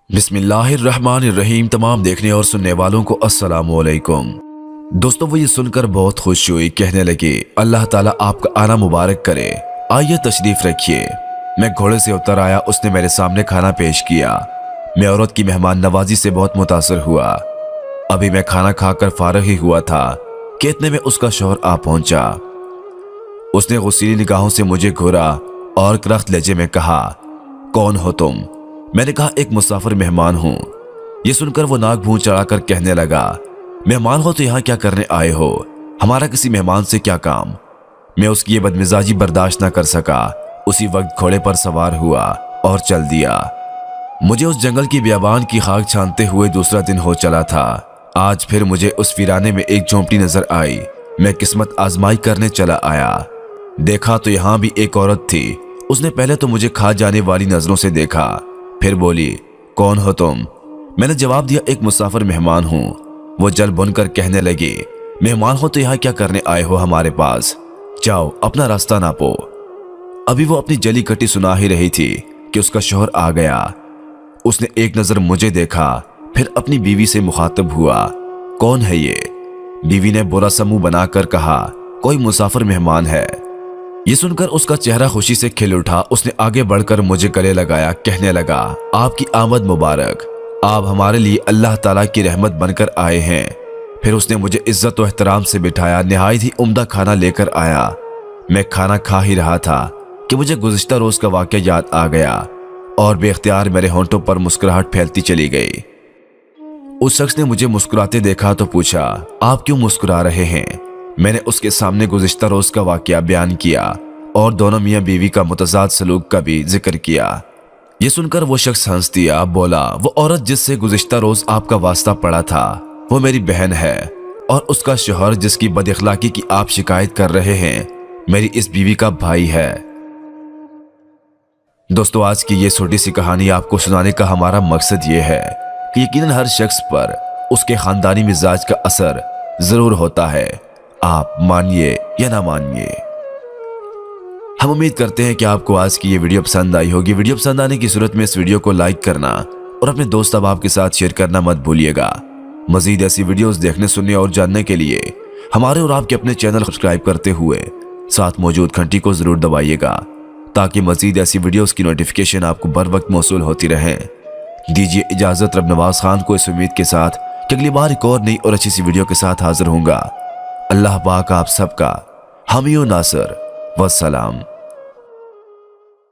बिस्मिल्लाहिर्रहमानिर्रहीम। तमाम देखने और सुनने वालों को अस्सलामु अलैकुम। दोस्तों, वो ये सुनकर बहुत खुश हुई, कहने लगी अल्लाह ताला आपका आना मुबारक करे, आइए तशरीफ रखिए। मैं घोड़े से उतर आया, उसने मेरे सामने खाना पेश किया। मैं औरत की मेहमान नवाजी से बहुत मुतासर हुआ। अभी मैं खाना खाकर फारग ही हुआ था कि इतने में उसका शौहर आ पहुंचा। उसने गुस्सीली निगाहों से मुझे घूरा और करख्त लहजे में कहा, कौन हो तुम? मैंने कहा, एक मुसाफिर मेहमान हूं। ये सुनकर वो नाक भूं चढ़ाकर कहने लगा, मेहमान हो तो यहाँ क्या करने आए हो? हमारा किसी मेहमान से क्या काम? मैं उसकी ये बदमिजाजी बर्दाश्त न कर सका। उसी वक्त घोड़े पर सवार हुआ और चल दिया। मुझे उस जंगल की बियाबान की खाक छानते हुए दूसरा दिन हो चला था। आज फिर मुझे उस वीराने में एक झोंपड़ी नजर आई। मैं किस्मत आजमाई करने चला आया। देखा तो यहाँ भी एक औरत थी। उसने पहले तो मुझे खा जाने वाली नजरों से देखा, फिर बोली, कौन हो तुम? मैंने जवाब दिया, एक मुसाफिर मेहमान हूं। वो जल बुनकर कहने लगी, मेहमान हो तो यहाँ क्या करने आए हो हमारे पास? जाओ अपना रास्ता नापो। अभी वो अपनी जली कटी सुना ही रही थी कि उसका शौहर आ गया। उसने एक नजर मुझे देखा, फिर अपनी बीवी से मुखातब हुआ, कौन है ये? बीवी ने बुरा सा मुंह बनाकर कहा, कोई मुसाफिर मेहमान है। ये सुनकर उसका चेहरा खुशी से खिल उठा। उसने आगे बढ़कर मुझे गले लगाया, कहने लगा, आपकी आमद मुबारक, आप हमारे लिए अल्लाह ताला की रहमत बनकर आए हैं। फिर उसने मुझे इज्जत और एहतराम से बिठाया, निहायत ही उम्दा खाना लेकर आया। मैं खाना खा ही रहा था कि मुझे गुज़िश्ता रोज का वाक़या याद आ गया और बेख्तियार मेरे होंठों पर मुस्कुराहट फैलती चली गई। उस शख्स ने मुझे मुस्कुराते देखा तो पूछा, आप क्यों मुस्कुरा रहे हैं? मैंने उसके सामने गुज़िश्ता रोज का वाक़या बयान किया और दोनों मियाँ बीवी का मुतज़ाद सलूक का भी जिक्र किया। ये सुनकर वो शख्स हंस दिया, बोला, वो औरत जिससे गुज़िश्ता रोज आपका वास्ता पड़ा था वो मेरी बहन है, और उसका शौहर जिसकी बदअखलाकी की आप शिकायत कर रहे हैं मेरी इस बीवी का भाई है। दोस्तों, आज की ये छोटी सी कहानी आपको सुनाने का हमारा मकसद ये है कि यकीनन हर शख्स पर उसके खानदानी मिजाज का असर जरूर होता है, आप मानिए या ना मानिए। हम उम्मीद करते हैं कि आपको आज की ये वीडियो पसंद आई होगी। वीडियो पसंद आने की सूरत में इस वीडियो को लाइक करना और अपने दोस्त अहबाब के साथ शेयर करना मत भूलिएगा। मजीद ऐसी वीडियोस देखने, सुनने और जानने के लिए हमारे और आपके अपने चैनल सब्सक्राइब करते हुए साथ मौजूद घंटी को जरूर दबाइएगा, ताकि मजीद ऐसी वीडियोस की नोटिफिकेशन आपको बर वक्त मौसूल होती रहे। दीजिए इजाजत रब नवाज खान को इस उम्मीद के साथ कि अगली बार एक और नई और अच्छी सी वीडियो के साथ हाजिर होऊंगा। अल्लाह पाक आप सबका हामी और नासर वस्सलाम।